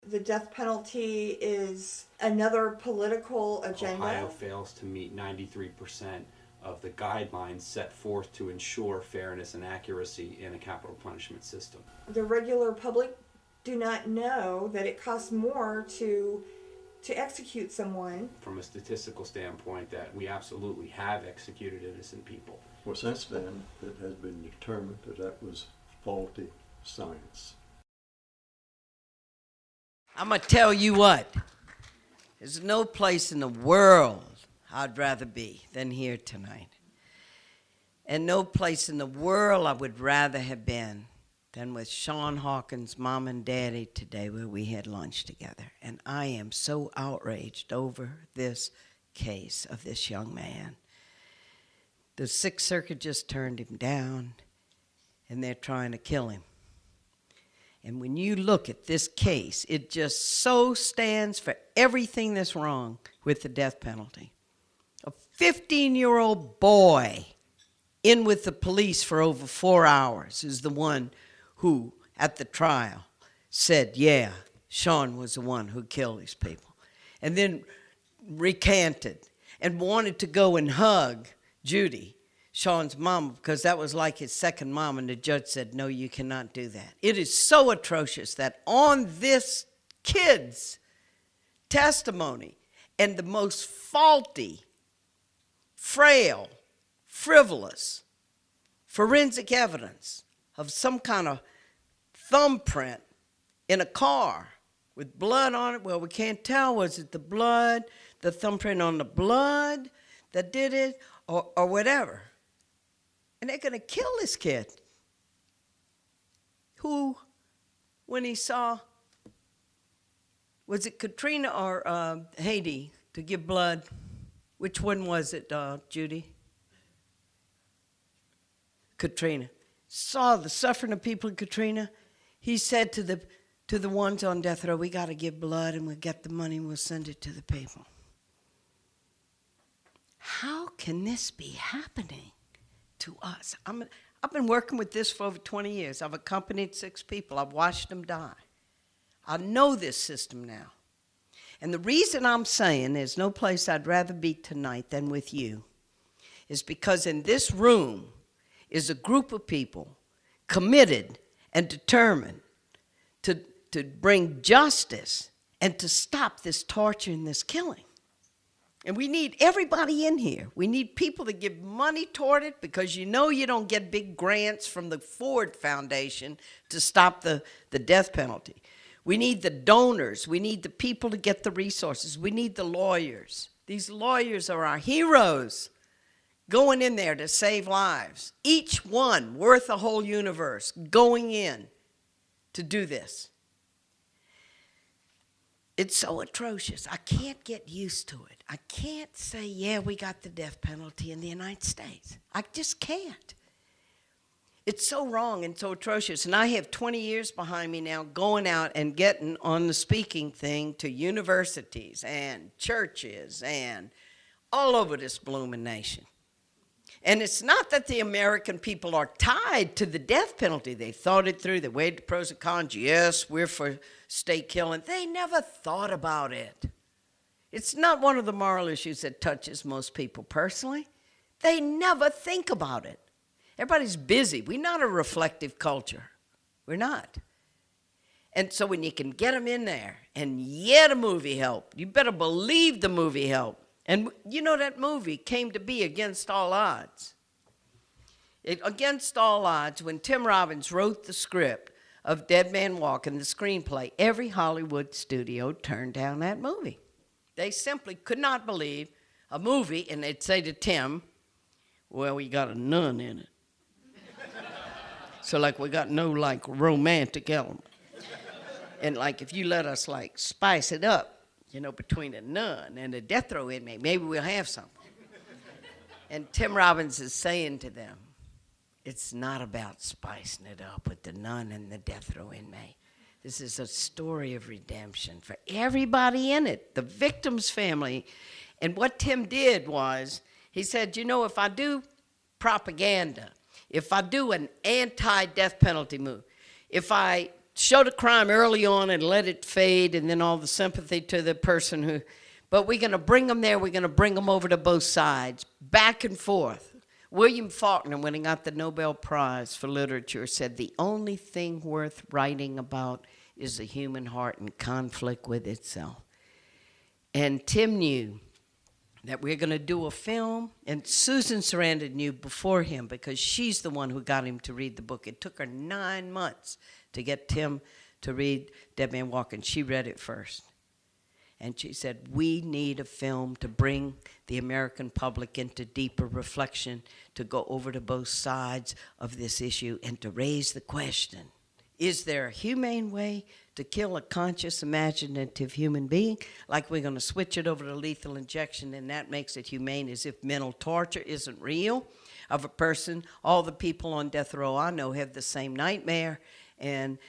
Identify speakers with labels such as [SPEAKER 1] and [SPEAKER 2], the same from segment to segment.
[SPEAKER 1] The death penalty is another political agenda.
[SPEAKER 2] Ohio fails to meet 93% of the guidelines set forth to ensure fairness and accuracy in a capital punishment system.
[SPEAKER 1] The regular public do not know that it costs more to execute someone.
[SPEAKER 2] From a statistical standpoint, that we absolutely have executed innocent people.
[SPEAKER 3] Well, since then, it has been determined that that was faulty science.
[SPEAKER 4] I'm going to tell you what. There's no place in the world I'd rather be than here tonight. And no place in the world I would rather have been than with Sean Hawkins' mom and daddy today, where we had lunch together. And I am so outraged over this case of this young man. The Sixth Circuit just turned him down, and they're trying to kill him. And when you look at this case, it just so stands for everything that's wrong with the death penalty. A 15-year-old boy in with the police for over 4 hours is the one who, at the trial, said, yeah, Sean was the one who killed these people. And then recanted and wanted to go and hug Judy, Sean's mom, because that was like his second mom, and the judge said, no, you cannot do that. It is so atrocious that on this kid's testimony and the most faulty, frail, frivolous, forensic evidence of some kind of thumbprint in a car with blood on it. Well, we can't tell, was it the blood, the thumbprint on the blood that did it, or whatever. And they're going to kill this kid who, when he saw, was it Katrina or Haiti to give blood? Which one was it, Judy? Katrina. Saw the suffering of people in Katrina. He said to the ones on death row, we got to give blood and we'll get the money and we'll send it to the people. How can this be happening to us? I've been working with this for over 20 years. I've accompanied 6 people. I've watched them die. I know this system now. And the reason I'm saying there's no place I'd rather be tonight than with you is because in this room is a group of people committed and determined to bring justice and to stop this torture and this killing. And we need everybody in here. We need people to give money toward it, because you know you don't get big grants from the Ford Foundation to stop the death penalty. We need the donors. We need the people to get the resources. We need the lawyers. These lawyers are our heroes going in there to save lives. Each one worth a whole universe going in to do this. It's so atrocious. I can't get used to it. I can't say, yeah, we got the death penalty in the United States. I just can't. It's so wrong and so atrocious. And I have 20 years behind me now going out and getting on the speaking thing to universities and churches and all over this blooming nation. And it's not that the American people are tied to the death penalty. They thought it through. They weighed the pros and cons. Yes, we're for state killing. They never thought about it. It's not one of the moral issues that touches most people personally. They never think about it. Everybody's busy. We're not a reflective culture. We're not. And so when you can get them in there, and yeah, the movie helped. You better believe the movie helped. And you know that movie came to be Against All Odds. Against All Odds, when Tim Robbins wrote the script of Dead Man Walking, the screenplay, every Hollywood studio turned down that movie. They simply could not believe a movie, and they'd say to Tim, well, we got a nun in it. So like we got no like romantic element. And like if you let us like spice it up, you know, between a nun and a death row inmate, maybe we'll have something. And Tim Robbins is saying to them, it's not about spicing it up with the nun and the death row inmate. This is a story of redemption for everybody in it, the victim's family. And what Tim did was, he said, you know, if I do propaganda, if I do an anti-death penalty move, if I show the crime early on and let it fade, and then all the sympathy to the person who, but we're going to bring them there. We're going to bring them over to both sides, back and forth. William Faulkner, when he got the Nobel Prize for Literature, said the only thing worth writing about is the human heart in conflict with itself. And Tim knew that we're going to do a film, and Susan Sarandon knew before him because she's the one who got him to read the book. It took her 9 months to get Tim to read Dead Man Walking. She read it first. And she said, we need a film to bring the American public into deeper reflection, to go over to both sides of this issue and to raise the question, is there a humane way to kill a conscious, imaginative human being? Like we're going to switch it over to lethal injection, and that makes it humane, as if mental torture isn't real of a person. All the people on death row I know have the same nightmare, and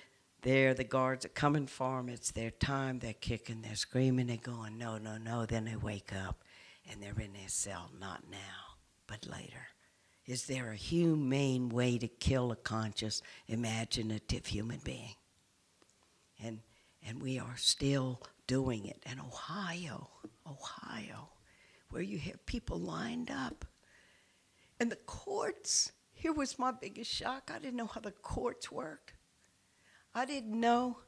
[SPEAKER 4] the guards are coming for them. It's their time. They're kicking, they're screaming, they're going, no, no, no. Then they wake up, and they're in their cell, not now, but later. Is there a humane way to kill a conscious, imaginative human being? And we are still doing it. And Ohio, where you have people lined up. And the courts, here was my biggest shock. I didn't know how the courts worked. I didn't know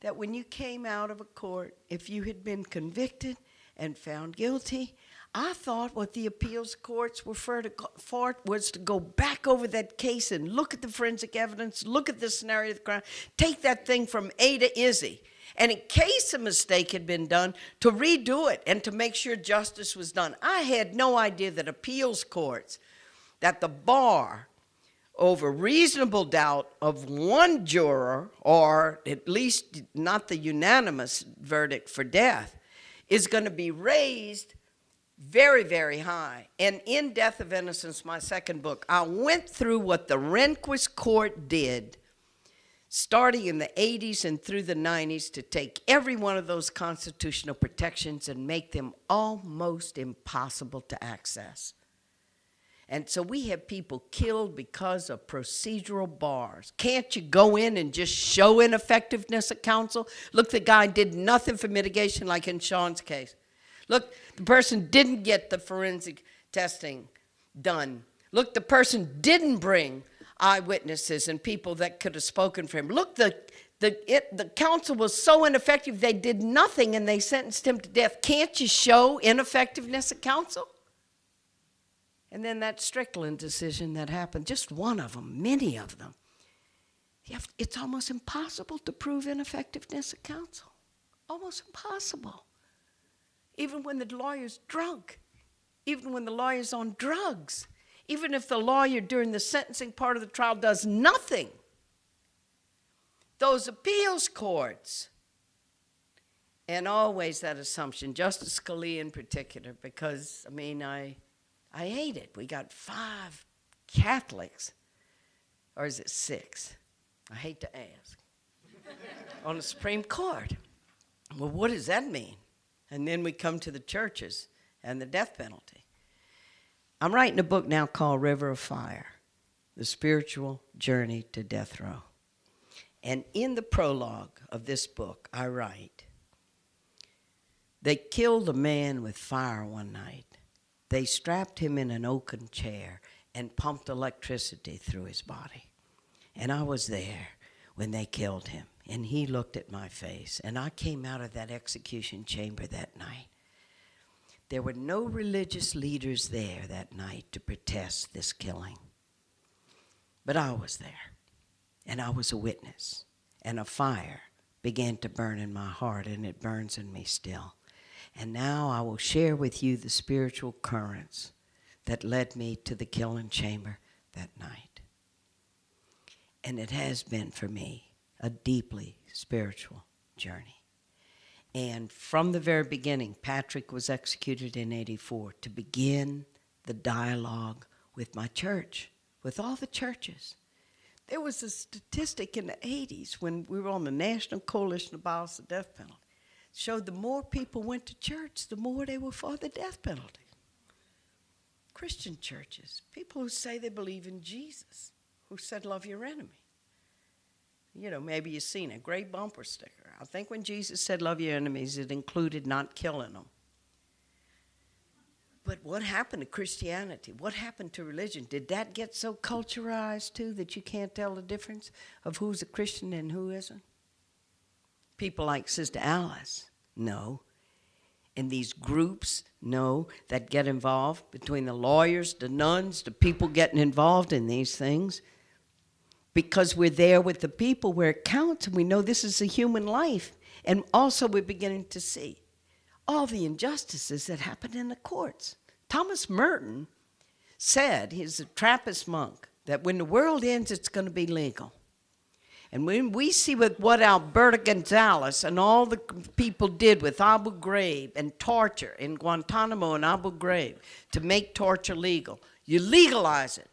[SPEAKER 4] that when you came out of a court, if you had been convicted and found guilty, I thought what the appeals courts were for was to go back over that case and look at the forensic evidence, look at the scenario of the crime, take that thing from A to Izzy, and in case a mistake had been done, to redo it and to make sure justice was done. I had no idea that appeals courts, that the bar, over reasonable doubt of one juror, or at least not the unanimous verdict for death, is going to be raised very, very high. And in Death of Innocence, my second book, I went through what the Rehnquist court did starting in the 80s and through the 90s to take every one of those constitutional protections and make them almost impossible to access. And so we have people killed because of procedural bars. Can't you go in and just show ineffectiveness of counsel? Look, the guy did nothing for mitigation, like in Sean's case. Look, the person didn't get the forensic testing done. Look, the person didn't bring eyewitnesses and people that could have spoken for him. Look, the counsel was so ineffective, they did nothing and they sentenced him to death. Can't you show ineffectiveness of counsel? And then that Strickland decision that happened, just one of them, many of them. It's almost impossible to prove ineffectiveness of counsel. Almost impossible. Even when the lawyer's drunk, even when the lawyer's on drugs, even if the lawyer during the sentencing part of the trial does nothing. Those appeals courts, and always that assumption, Justice Scalia in particular, because, I hate it. We got 5 Catholics, or is it 6? I hate to ask, on the Supreme Court. Well, what does that mean? And then we come to the churches and the death penalty. I'm writing a book now called River of Fire, The Spiritual Journey to Death Row. And in the prologue of this book, I write, they killed a man with fire one night. They strapped him in an oaken chair and pumped electricity through his body. And I was there when they killed him. And he looked at my face. And I came out of that execution chamber that night. There were no religious leaders there that night to protest this killing. But I was there. And I was a witness. And a fire began to burn in my heart. And it burns in me still. And now I will share with you the spiritual currents that led me to the killing chamber that night. And it has been for me a deeply spiritual journey. And from the very beginning, Patrick was executed in 84 to begin the dialogue with my church, with all the churches. There was a statistic in the 80s when we were on the National Coalition to Abolish the Death Penalty. Showed the more people went to church, the more they were for the death penalty. Christian churches, people who say they believe in Jesus, who said love your enemy. You know, maybe you've seen a great bumper sticker. I think when Jesus said love your enemies, it included not killing them. But what happened to Christianity? What happened to religion? Did that get so culturalized too that you can't tell the difference of who's a Christian and who isn't? People like Sister Alice, no. And these groups, no, that get involved, between the lawyers, the nuns, the people getting involved in these things, because we're there with the people where it counts, and we know this is a human life. And also we're beginning to see all the injustices that happen in the courts. Thomas Merton said, he's a Trappist monk, that when the world ends, it's going to be legal. And when we see what Alberto Gonzalez and all the people did with Abu Ghraib and torture in Guantanamo and Abu Ghraib to make torture legal, you legalize it.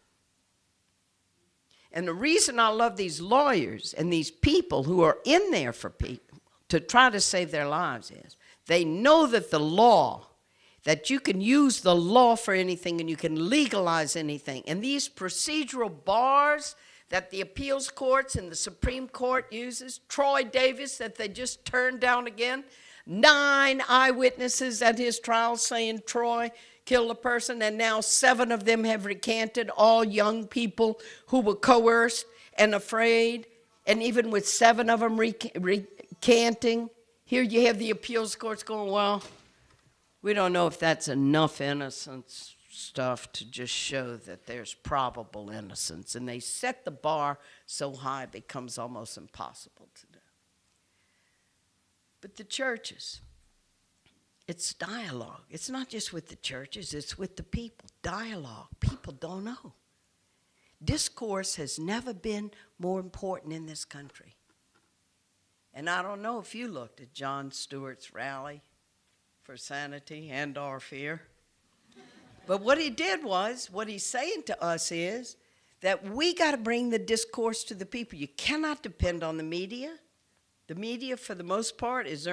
[SPEAKER 4] And the reason I love these lawyers and these people who are in there for people to try to save their lives is they know that the law, that you can use the law for anything and you can legalize anything. And these procedural bars that the appeals courts and the Supreme Court uses, Troy Davis that they just turned down again, 9 eyewitnesses at his trial saying Troy killed a person, and now 7 of them have recanted, all young people who were coerced and afraid, and even with 7 of them recanting, here you have the appeals courts going, well, we don't know if that's enough innocence stuff to just show that there's probable innocence. And they set the bar so high it becomes almost impossible to do. But the churches, it's dialogue. It's not just with the churches, it's with the people. Dialogue. People don't know. Discourse has never been more important in this country. And I don't know if you looked at Jon Stewart's rally for sanity and our fear. But what he did was, what he's saying to us is that we got to bring the discourse to the people. You cannot depend on the media. The media, for the most part, is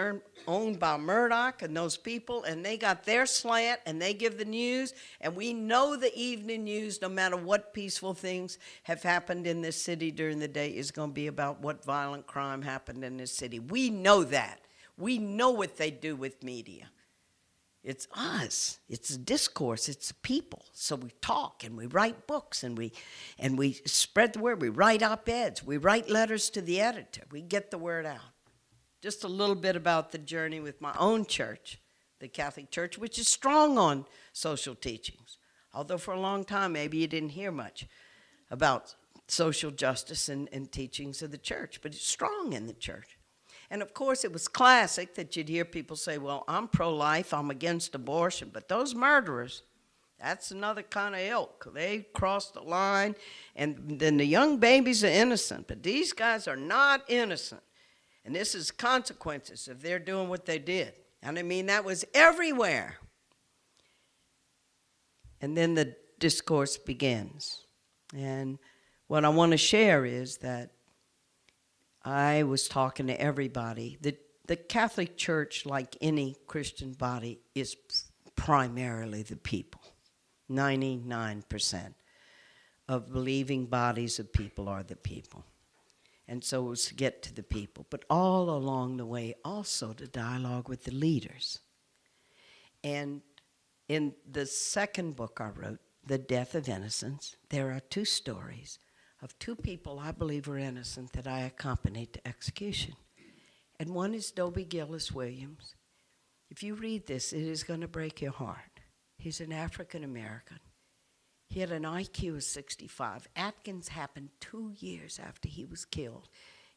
[SPEAKER 4] owned by Murdoch and those people, and they got their slant, and they give the news, and we know the evening news, no matter what peaceful things have happened in this city during the day, is going to be about what violent crime happened in this city. We know that. We know what they do with media. It's us. It's a discourse. It's the people. So we talk and we write books and we spread the word. We write op-eds. We write letters to the editor. We get the word out. Just a little bit about the journey with my own church, the Catholic Church, which is strong on social teachings. Although for a long time maybe you didn't hear much about social justice and teachings of the church, but it's strong in the church. And of course, it was classic that you'd hear people say, well, I'm pro-life, I'm against abortion, but those murderers, that's another kind of ilk. They crossed the line, and then the young babies are innocent, but these guys are not innocent. And this is consequences of their doing what they did. And I mean, that was everywhere. And then the discourse begins. And what I want to share is that I was talking to everybody. The Catholic Church, like any Christian body, is primarily the people. 99% of believing bodies of people are the people. And so it was to get to the people. But all along the way, also to dialogue with the leaders. And in the second book I wrote, The Death of Innocence, there are 2 stories of 2 people I believe were innocent that I accompanied to execution. And one is Dobie Gillis Williams. If you read this, it is going to break your heart. He's an African American. He had an IQ of 65. Atkins happened 2 years after he was killed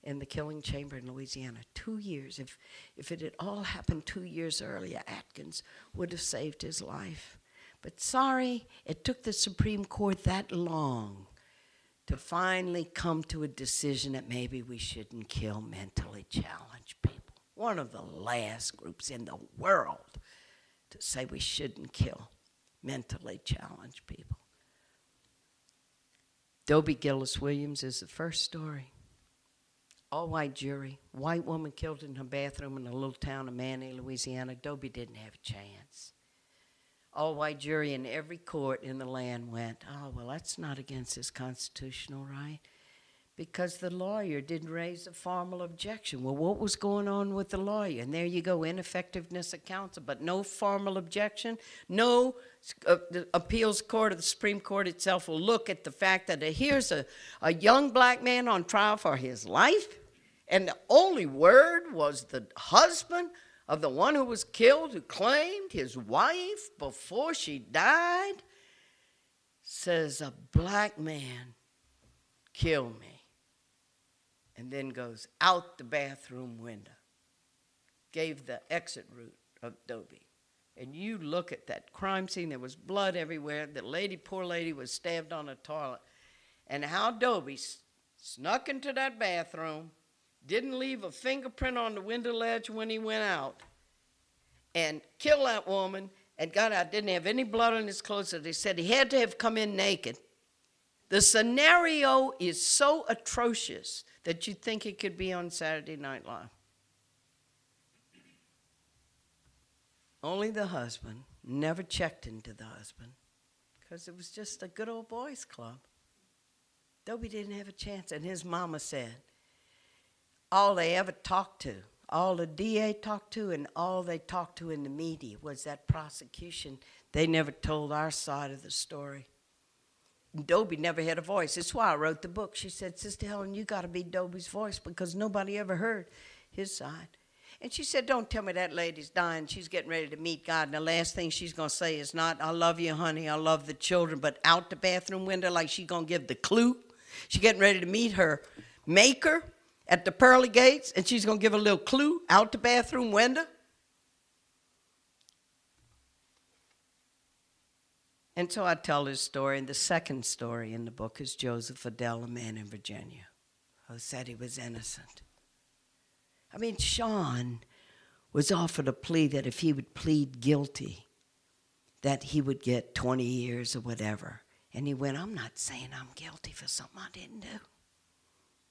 [SPEAKER 4] in the killing chamber in Louisiana. 2 years. If it had all happened 2 years earlier, Atkins would have saved his life. But sorry, it took the Supreme Court that long to finally come to a decision that maybe we shouldn't kill mentally challenged people. One of the last groups in the world to say we shouldn't kill mentally challenged people. Dobie Gillis Williams is the first story. All-white jury, white woman killed in her bathroom in a little town of Manny, Louisiana. Dobie didn't have a chance. All-white jury in every court in the land went, oh, well, that's not against his constitutional right. because the lawyer didn't raise a formal objection. Well, what was going on with the lawyer? And there you go, ineffectiveness of counsel, but no formal objection. No, the appeals court or the Supreme Court itself will look at the fact that here's a young black man on trial for his life, and the only word was the husband of the one who was killed, who claimed his wife before she died, says a black man killed me. And then goes out the bathroom window. Gave the exit route of Dobie. And you look at that crime scene, there was blood everywhere. The lady, poor lady, was stabbed on a toilet. And how Dobie snuck into that bathroom, didn't leave a fingerprint on the window ledge when he went out, and killed that woman, and got out, didn't have any blood on his clothes. So they said he had to have come in naked. The scenario is so atrocious that you think it could be on Saturday Night Live. Only the husband never checked into the husband because it was just a good old boys club. Dobie didn't have a chance. And his mama said all they ever talked to, all the DA talked to, and all they talked to in the media was that prosecution. They never told our side of the story. Dobie never had a voice. That's why I wrote the book. She said, Sister Helen, you got to be Dobie's voice because nobody ever heard his side. And she said, don't tell me that lady's dying. She's getting ready to meet God. And the last thing she's going to say is not, I love you, honey, I love the children, but out the bathroom window like she's going to give the clue. She's getting ready to meet her maker at the pearly gates, and she's going to give a little clue out the bathroom window. And so I tell this story, and the second story in the book is Joseph Adele, a man in Virginia, who said he was innocent. I mean, Sean was offered a plea that if he would plead guilty, that he would get 20 years or whatever. And he went, I'm not saying I'm guilty for something I didn't do.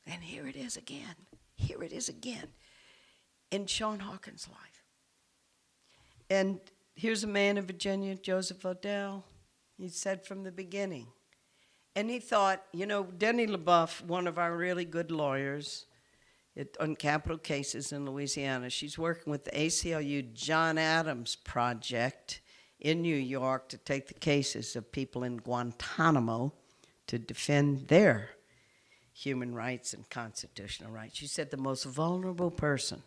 [SPEAKER 4] And here it is again. Here it is again in Sean Hawkins' life. And here's a man in Virginia, Joseph Adele. He said from the beginning. And he thought, you know, Denny LaBeouf, one of our really good lawyers on capital cases in Louisiana, she's working with the ACLU John Adams Project in New York to take the cases of people in Guantanamo to defend their human rights and constitutional rights. She said the most vulnerable person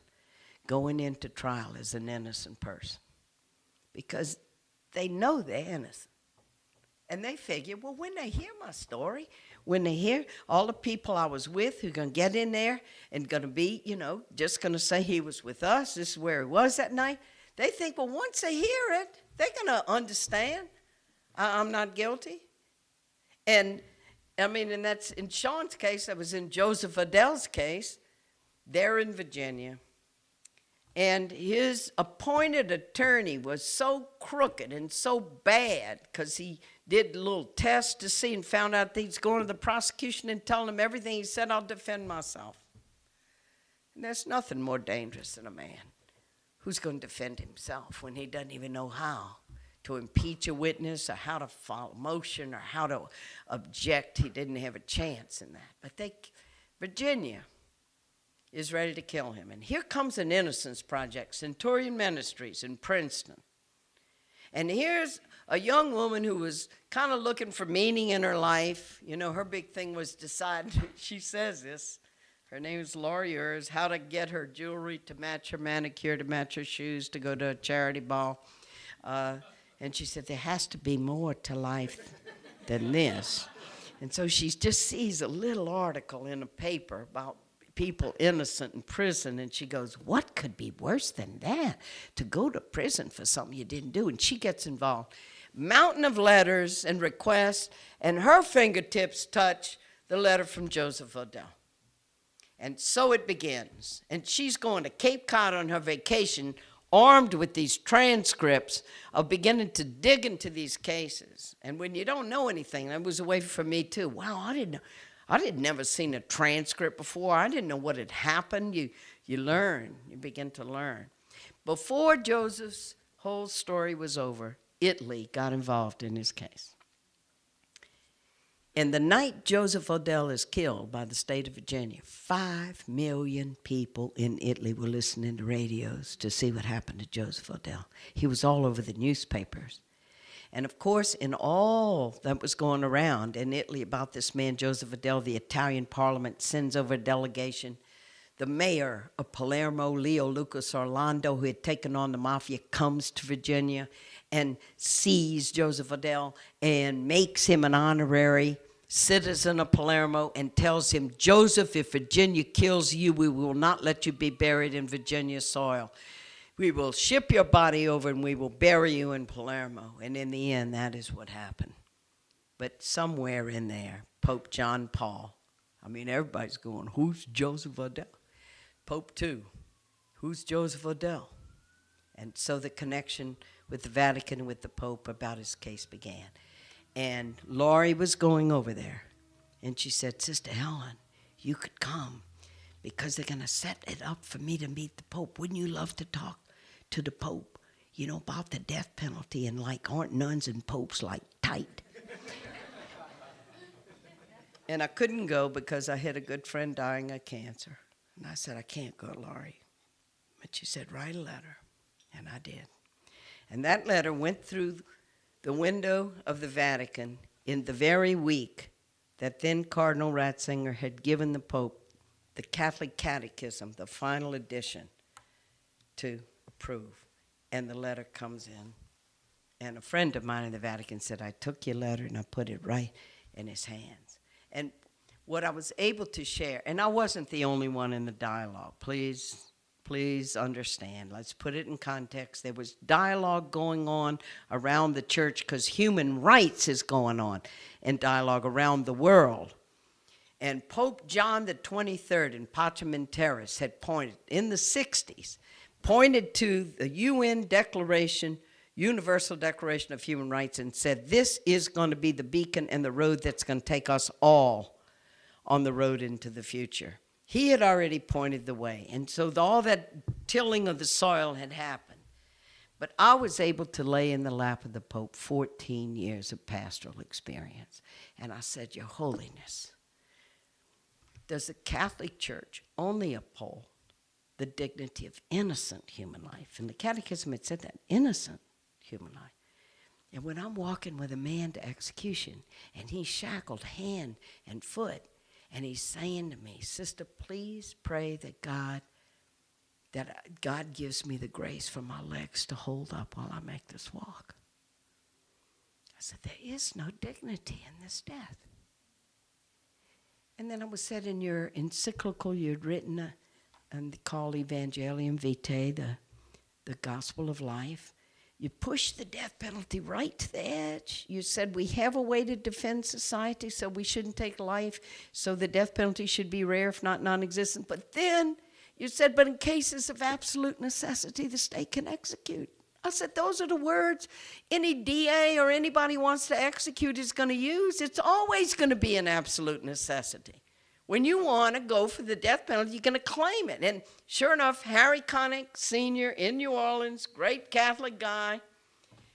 [SPEAKER 4] going into trial is an innocent person because they know they're innocent. And they figure, well, when they hear my story, when they hear all the people I was with who are going to get in there and going to be, you know, just going to say he was with us, this is where he was that night, they think, well, once they hear it, they're going to understand I'm not guilty. And, I mean, and that's in Sean's case, that was in Joseph Adele's case. They're in Virginia. And his appointed attorney was so crooked and so bad because he did a little test to see and found out that he's going to the prosecution and telling them everything. He said, I'll defend myself. And there's nothing more dangerous than a man who's going to defend himself when he doesn't even know how to impeach a witness or how to file a motion or how to object. He didn't have a chance in that. But Virginia is ready to kill him. And here comes an Innocence Project, Centurion Ministries in Princeton. And here's a young woman who was kind of looking for meaning in her life. You know, her big thing was decide, she says this, her name is Laura Urs, how to get her jewelry to match her manicure, to match her shoes, to go to a charity ball. And she said, there has to be more to life than this. And so she just sees a little article in a paper about people innocent in prison, and she goes, what could be worse than that? To go to prison for something you didn't do. And she gets involved. Mountain of letters and requests, and her fingertips touch the letter from Joseph Adele. And so it begins. And she's going to Cape Cod on her vacation, armed with these transcripts of beginning to dig into these cases. And when you don't know anything, that was a way for me too. Wow, I'd never seen a transcript before. I didn't know what had happened. You learn. You begin to learn. Before Joseph's whole story was over, Italy got involved in his case. And the night Joseph Odell is killed by the state of Virginia, 5 million people in Italy were listening to radios to see what happened to Joseph Odell. He was all over the newspapers. And of course, in all that was going around in Italy about this man, Joseph Odell, the Italian parliament sends over a delegation. The mayor of Palermo, Leo Lucas Orlando, who had taken on the mafia, comes to Virginia and sees Joseph Odell and makes him an honorary citizen of Palermo and tells him, Joseph, if Virginia kills you, we will not let you be buried in Virginia soil. We will ship your body over and we will bury you in Palermo. And in the end, that is what happened. But somewhere in there, Pope John Paul, I mean, everybody's going, who's Joseph Odell? Pope II, who's Joseph Odell? And so the connection with the Vatican and with the Pope about his case began. And Laurie was going over there, and she said, Sister Helen, you could come because they're going to set it up for me to meet the Pope. Wouldn't you love to talk to the Pope, you know, about the death penalty? And like, aren't nuns and popes like tight? And I couldn't go because I had a good friend dying of cancer. And I said, I can't go, Laurie. But she said, write a letter. And I did. And that letter went through the window of the Vatican in the very week that then Cardinal Ratzinger had given the Pope the Catholic Catechism, the final edition, to approve. And the letter comes in. And a friend of mine in the Vatican said, I took your letter and I put it right in his hands. And what I was able to share, and I wasn't the only one in the dialogue, please understand. Let's put it in context. There was dialogue going on around the church because human rights is going on and dialogue around the world. And Pope John the 23rd in Pacem in Terris had pointed, in the 60s, pointed to the UN Declaration, Universal Declaration of Human Rights, and said, this is going to be the beacon and the road that's going to take us all on the road into the future. He had already pointed the way. And so all that tilling of the soil had happened. But I was able to lay in the lap of the Pope 14 years of pastoral experience. And I said, Your Holiness, does the Catholic Church only uphold the dignity of innocent human life? And the Catechism had said that, innocent human life. And when I'm walking with a man to execution, and he's shackled hand and foot, and he's saying to me, Sister, please pray that God gives me the grace for my legs to hold up while I make this walk. I said, there is no dignity in this death. And then it was said in your encyclical you'd written and called Evangelium Vitae, the gospel of life. You pushed the death penalty right to the edge. You said we have a way to defend society, so we shouldn't take life, so the death penalty should be rare, if not non-existent. But then you said, but in cases of absolute necessity, the state can execute. I said, those are the words any DA or anybody wants to execute is going to use. It's always going to be an absolute necessity. When you want to go for the death penalty, you're going to claim it. And sure enough, Harry Connick Sr. in New Orleans, great Catholic guy,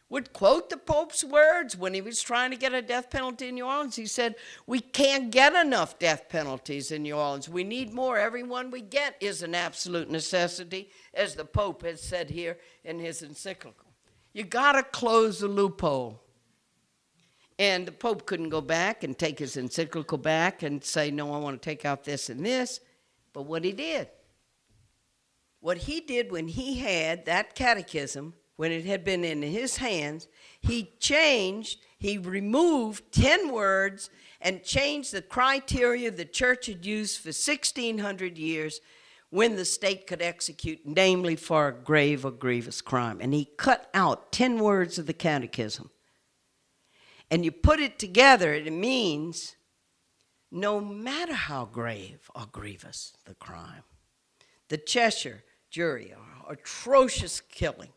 [SPEAKER 4] would quote the Pope's words when he was trying to get a death penalty in New Orleans. He said, we can't get enough death penalties in New Orleans. We need more. Every one we get is an absolute necessity, as the Pope has said here in his encyclical. You got to close the loophole. And the Pope couldn't go back and take his encyclical back and say, no, I want to take out this and this. But what he did when he had that catechism, when it had been in his hands, he removed 10 words and changed the criteria the church had used for 1,600 years when the state could execute, namely for a grave or grievous crime. And he cut out 10 words of the catechism. And you put it together, it means no matter how grave or grievous the crime. The Cheshire jury, atrocious killing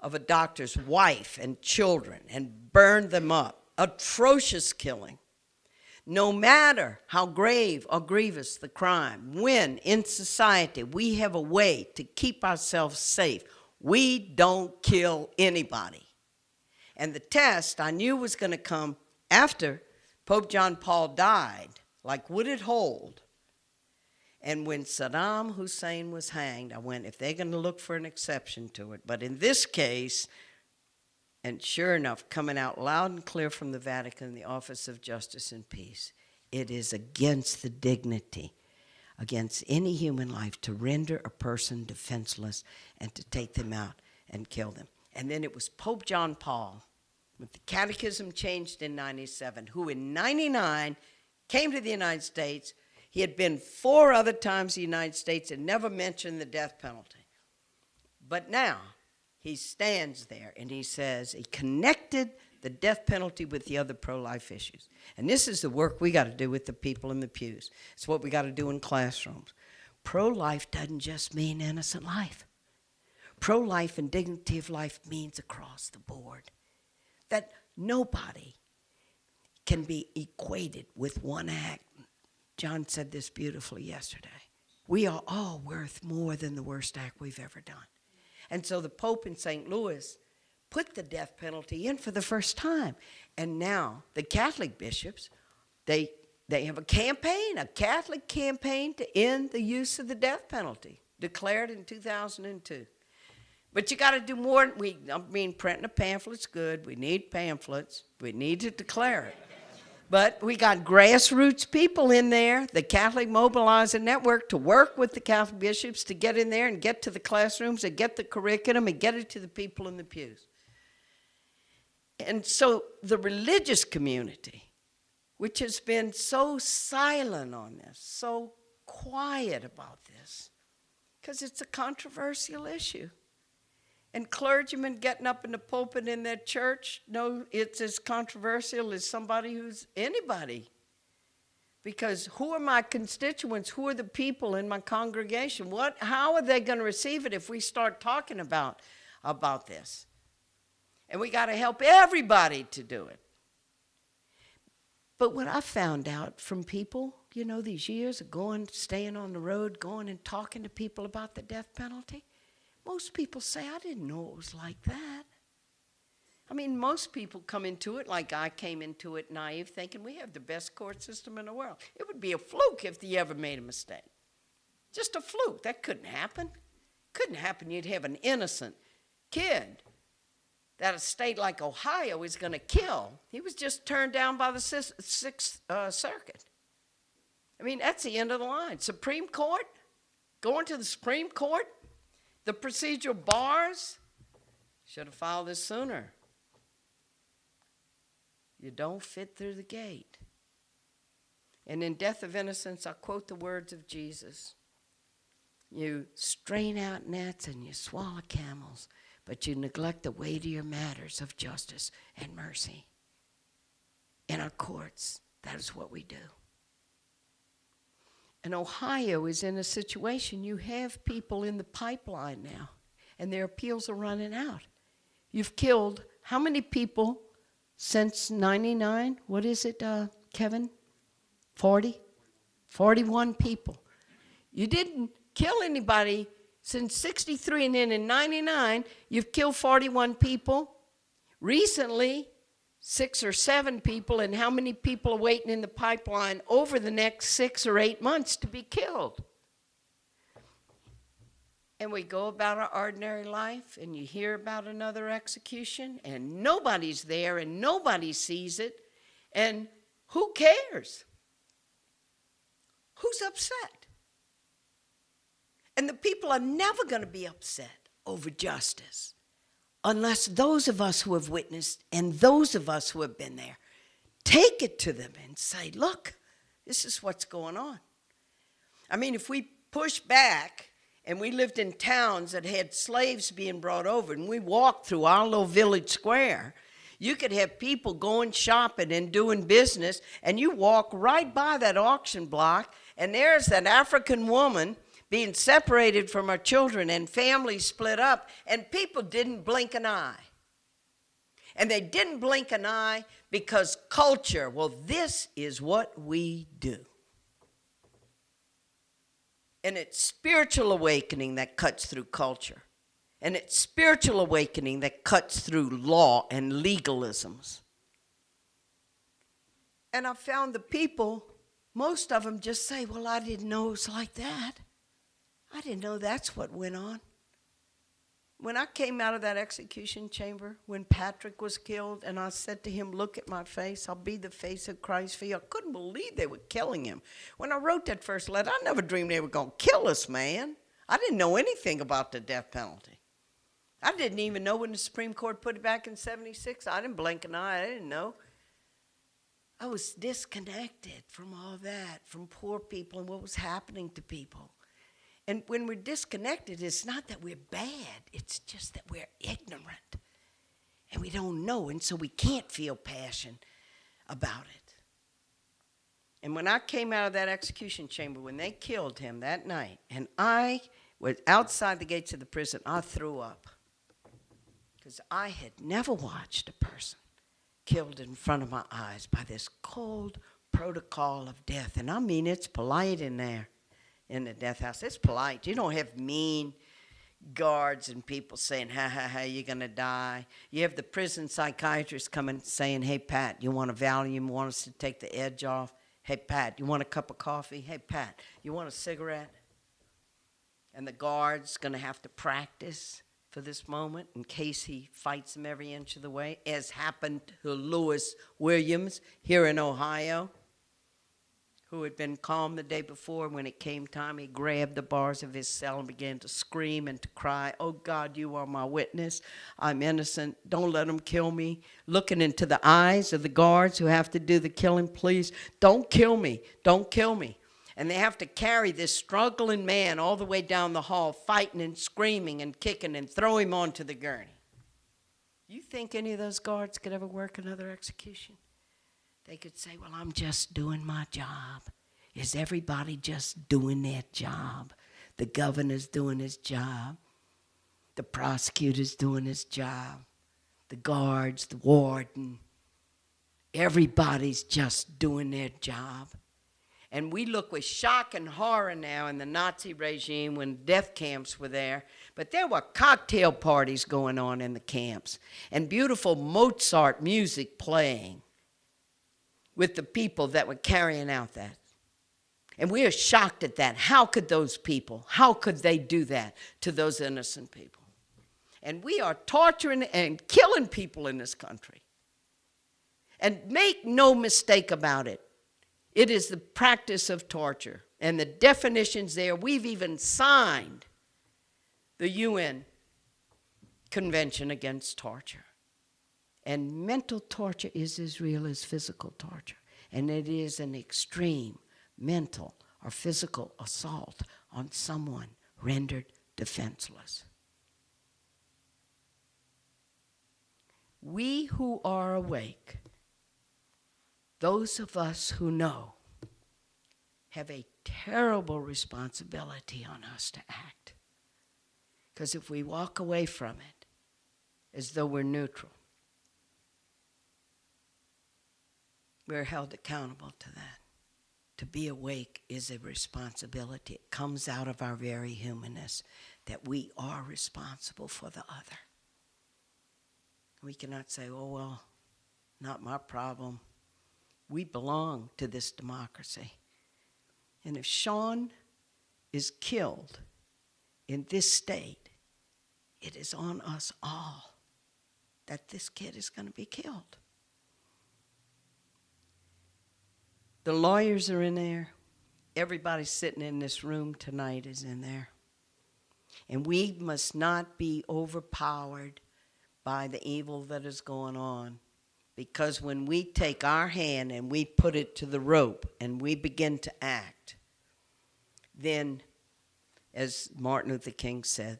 [SPEAKER 4] of a doctor's wife and children and burned them up. Atrocious killing. No matter how grave or grievous the crime, when in society we have a way to keep ourselves safe, we don't kill anybody. And the test I knew was going to come after Pope John Paul died, like, would it hold? And when Saddam Hussein was hanged, I went, if they're going to look for an exception to it. But in this case, and sure enough, coming out loud and clear from the Vatican, the Office of Justice and Peace, it is against the dignity, against any human life, to render a person defenseless and to take them out and kill them. And then it was Pope John Paul, with the catechism changed in 97, who in 99 came to the United States. He had been 4 other times to the United States and never mentioned the death penalty. But now he stands there and he says he connected the death penalty with the other pro-life issues. And this is the work we got to do with the people in the pews. It's what we got to do in classrooms. Pro-life doesn't just mean innocent life. Pro-life and dignity of life means across the board that nobody can be equated with one act. John said this beautifully yesterday. We are all worth more than the worst act we've ever done. And so the Pope in St. Louis put the death penalty in for the first time. And now the Catholic bishops, they have a campaign, a Catholic campaign to end the use of the death penalty, declared in 2002. But you got to do more. Printing a pamphlet's good. We need pamphlets. We need to declare it. But we got grassroots people in there, the Catholic Mobilizer Network, to work with the Catholic bishops to get in there and get to the classrooms and get the curriculum and get it to the people in the pews. And so the religious community, which has been so silent on this, so quiet about this, because it's a controversial issue. And clergymen getting up in the pulpit in their church, no, it's as controversial as somebody who's anybody. Because who are my constituents? Who are the people in my congregation? How are they going to receive it if we start talking about this? And we got to help everybody to do it. But what I found out from people, these years of staying on the road, going and talking to people about the death penalty, most people say, I didn't know it was like that. Most people come into it like I came into it naive, thinking we have the best court system in the world. It would be a fluke if they ever made a mistake. Just a fluke. That couldn't happen. Couldn't happen. You'd have an innocent kid that a state like Ohio is going to kill. He was just turned down by the Sixth Circuit. That's the end of the line. Supreme Court? Going to the Supreme Court? The procedural bars? Should have filed this sooner. You don't fit through the gate. And in Death of Innocence, I quote the words of Jesus. You strain out gnats and you swallow camels, but you neglect the weightier matters of justice and mercy. In our courts, that is what we do. And Ohio is in a situation, you have people in the pipeline now, and their appeals are running out. You've killed how many people since 99? What is it, Kevin? 40? 41 people. You didn't kill anybody since 63, and then in 99, you've killed 41 people. Recently, 6 or 7 people, and how many people are waiting in the pipeline over the next 6 or 8 months to be killed? And we go about our ordinary life, and you hear about another execution, and nobody's there, and nobody sees it, and who cares? Who's upset? And the people are never going to be upset over justice unless those of us who have witnessed and those of us who have been there take it to them and say, look, this is what's going on. If we push back and we lived in towns that had slaves being brought over and we walked through our little village square, you could have people going shopping and doing business, and you walk right by that auction block, and there's that African woman being separated from her children and families split up, and people didn't blink an eye. And they didn't blink an eye because culture, this is what we do. And it's spiritual awakening that cuts through culture. And it's spiritual awakening that cuts through law and legalisms. And I found the people, most of them just say, well, I didn't know it was like that. I didn't know that's what went on. When I came out of that execution chamber, when Patrick was killed, and I said to him, look at my face, I'll be the face of Christ for you. I couldn't believe they were killing him. When I wrote that first letter, I never dreamed they were going to kill us, man. I didn't know anything about the death penalty. I didn't even know when the Supreme Court put it back in 76. I didn't blink an eye. I didn't know. I was disconnected from all that, from poor people and what was happening to people. And when we're disconnected, it's not that we're bad. It's just that we're ignorant. And we don't know, and so we can't feel passion about it. And when I came out of that execution chamber, when they killed him that night, and I was outside the gates of the prison, I threw up. Because I had never watched a person killed in front of my eyes by this cold protocol of death. And I mean, it's polite in there. In the death house, it's polite. You don't have mean guards and people saying, ha, ha, ha, you're going to die. You have the prison psychiatrist coming saying, hey, Pat, you want a Valium? Want us to take the edge off? Hey, Pat, you want a cup of coffee? Hey, Pat, you want a cigarette? And the guard's going to have to practice for this moment in case he fights him every inch of the way, as happened to Lewis Williams here in Ohio, who had been calm the day before. When it came time, he grabbed the bars of his cell and began to scream and to cry, oh, God, you are my witness. I'm innocent. Don't let them kill me. Looking into the eyes of the guards who have to do the killing, please, don't kill me. Don't kill me. And they have to carry this struggling man all the way down the hall, fighting and screaming and kicking, and throw him onto the gurney. You think any of those guards could ever work another execution? They could say, well, I'm just doing my job. Is everybody just doing their job? The governor's doing his job. The prosecutor's doing his job. The guards, the warden. Everybody's just doing their job. And we look with shock and horror now in the Nazi regime when death camps were there. But there were cocktail parties going on in the camps and beautiful Mozart music playing with the people that were carrying out that. And we are shocked at that. How could those people, how could they do that to those innocent people? And we are torturing and killing people in this country. And make no mistake about it. It is the practice of torture. And the definitions there, we've even signed the UN Convention Against Torture. And mental torture is as real as physical torture. And it is an extreme mental or physical assault on someone rendered defenseless. We who are awake, those of us who know, have a terrible responsibility on us to act. Because if we walk away from it as though we're neutral, we're held accountable to that. To be awake is a responsibility. It comes out of our very humanness that we are responsible for the other. We cannot say, oh, well, not my problem. We belong to this democracy. And if Sean is killed in this state, it is on us all that this kid is going to be killed. The lawyers are in there. Everybody sitting in this room tonight is in there. And we must not be overpowered by the evil that is going on. Because when we take our hand and we put it to the rope and we begin to act, then, as Martin Luther King said,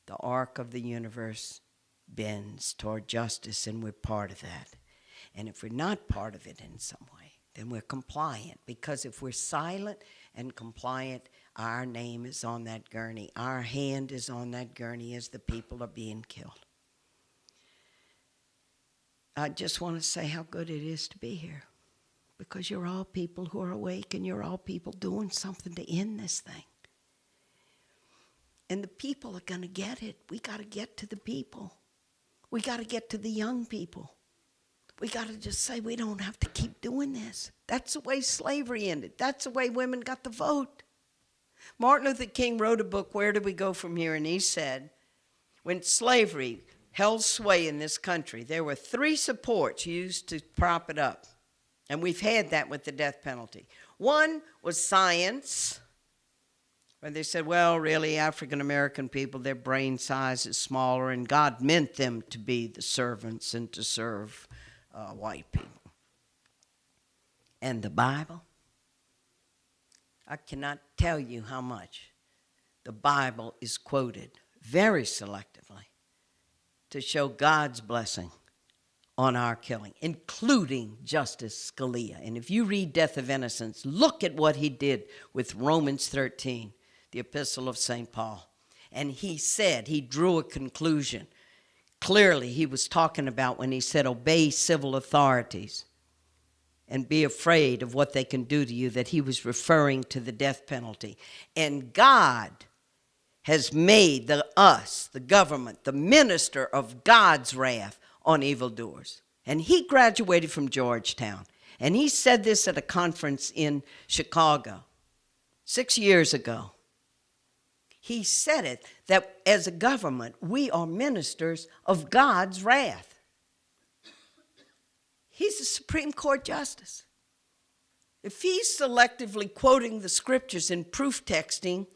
[SPEAKER 4] the arc of the universe bends toward justice, and we're part of that. And if we're not part of it in some way, then we're compliant. Because if we're silent and compliant, our name is on that gurney. Our hand is on that gurney as the people are being killed. I just want to say how good it is to be here. Because you're all people who are awake, and you're all people doing something to end this thing. And the people are going to get it. We got to get to the people. We got to get to the young people We got to just say we don't have to keep doing this. That's the way slavery ended. That's the way women got the vote. Martin Luther King wrote a book, Where Do We Go From Here? And he said, when slavery held sway in this country, there were 3 supports used to prop it up. And we've had that with the death penalty. One was science, where they said, well, really, African-American people, their brain size is smaller, and God meant them to be the servants and to serve white people. And the Bible, I cannot tell you how much the Bible is quoted very selectively to show God's blessing on our killing, including Justice Scalia. And if you read Death of Innocence, look at what he did with Romans 13, the epistle of St. Paul. And he said, he drew a conclusion. Clearly, he was talking about when he said, obey civil authorities and be afraid of what they can do to you, that he was referring to the death penalty. And God has made us, the government, the minister of God's wrath on evildoers. And he graduated from Georgetown. And he said this at a conference in Chicago 6 years ago. He said it, that as a government, we are ministers of God's wrath. He's a Supreme Court justice. If he's selectively quoting the scriptures in proof texting,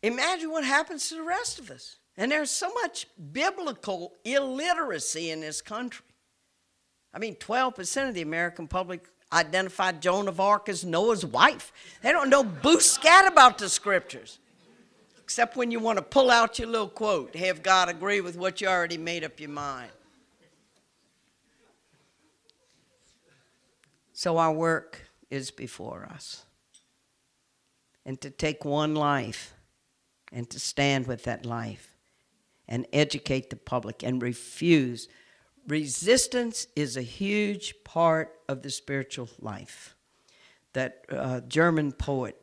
[SPEAKER 4] imagine what happens to the rest of us. And there's so much biblical illiteracy in this country. I mean, 12% of the American public identified Joan of Arc as Noah's wife. They don't know boo scat about the scriptures. Except when you want to pull out your little quote, have God agree with what you already made up your mind. So our work is before us. And to take one life and to stand with that life and educate the public and refuse. Resistance is a huge part of the spiritual life. That German poet,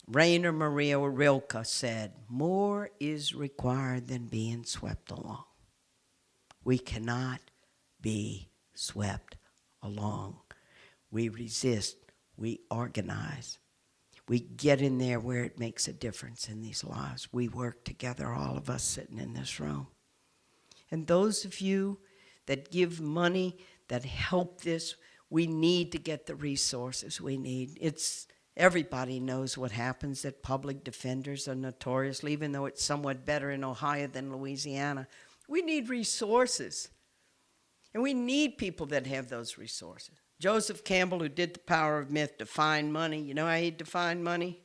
[SPEAKER 4] Rainer Maria Rilke, said, more is required than being swept along. We cannot be swept along. We resist. We organize. We get in there where it makes a difference in these lives. We work together, all of us sitting in this room. And those of you that give money, that help this, we need to get the resources we need. Everybody knows what happens, that public defenders are notoriously, even though it's somewhat better in Ohio than Louisiana. We need resources. And we need people that have those resources. Joseph Campbell, who did The Power of Myth, defined money. You know how he defined money?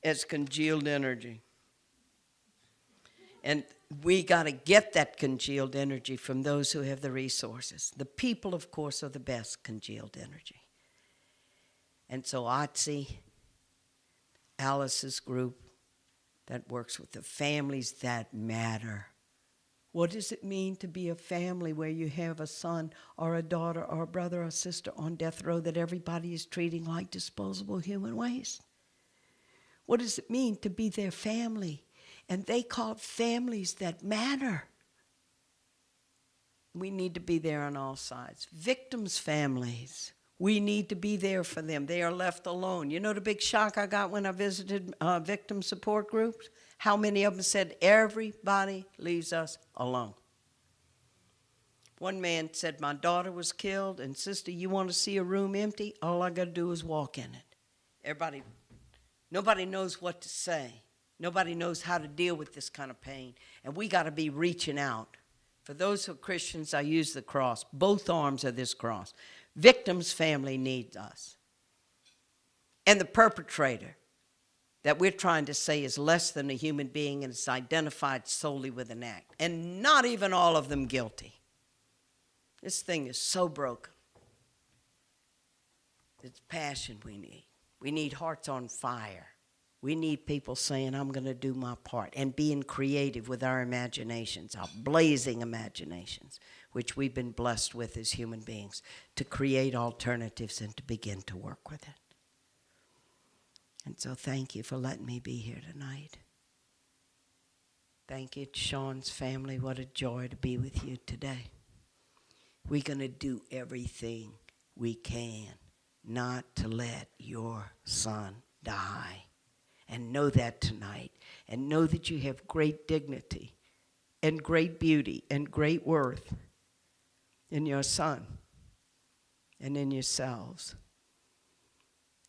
[SPEAKER 4] As congealed energy. And we got to get that congealed energy from those who have the resources. The people, of course, are the best congealed energy. And so OTSI, Alice's group that works with the families that matter. What does it mean to be a family where you have a son or a daughter or a brother or sister on death row that everybody is treating like disposable human waste? What does it mean to be their family? And they call families that matter. We need to be there on all sides. Victims' families. We need to be there for them. They are left alone. You know the big shock I got when I visited victim support groups? How many of them said, everybody leaves us alone. One man said, my daughter was killed, and sister, you want to see a room empty? All I got to do is walk in it. Nobody knows what to say. Nobody knows how to deal with this kind of pain. And we got to be reaching out. For those who are Christians, I use the cross. Both arms of this cross. Victim's family needs us. And the perpetrator that we're trying to say is less than a human being and is identified solely with an act. And not even all of them guilty. This thing is so broken. It's passion we need. We need hearts on fire. We need people saying, I'm going to do my part, and being creative with our imaginations, our blazing imaginations, which we've been blessed with as human beings, to create alternatives and to begin to work with it. And so thank you for letting me be here tonight. Thank you, Sean's family. What a joy to be with you today. We're going to do everything we can not to let your son die. And know that tonight. And know that you have great dignity and great beauty and great worth in your son and in yourselves.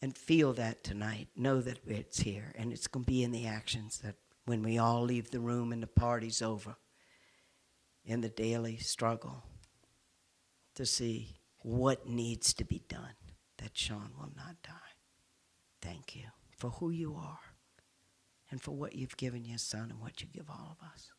[SPEAKER 4] And feel that tonight. Know that it's here. And it's going to be in the actions that when we all leave the room and the party's over, in the daily struggle to see what needs to be done, that Sean will not die. Thank you for who you are and for what you've given your son and what you give all of us.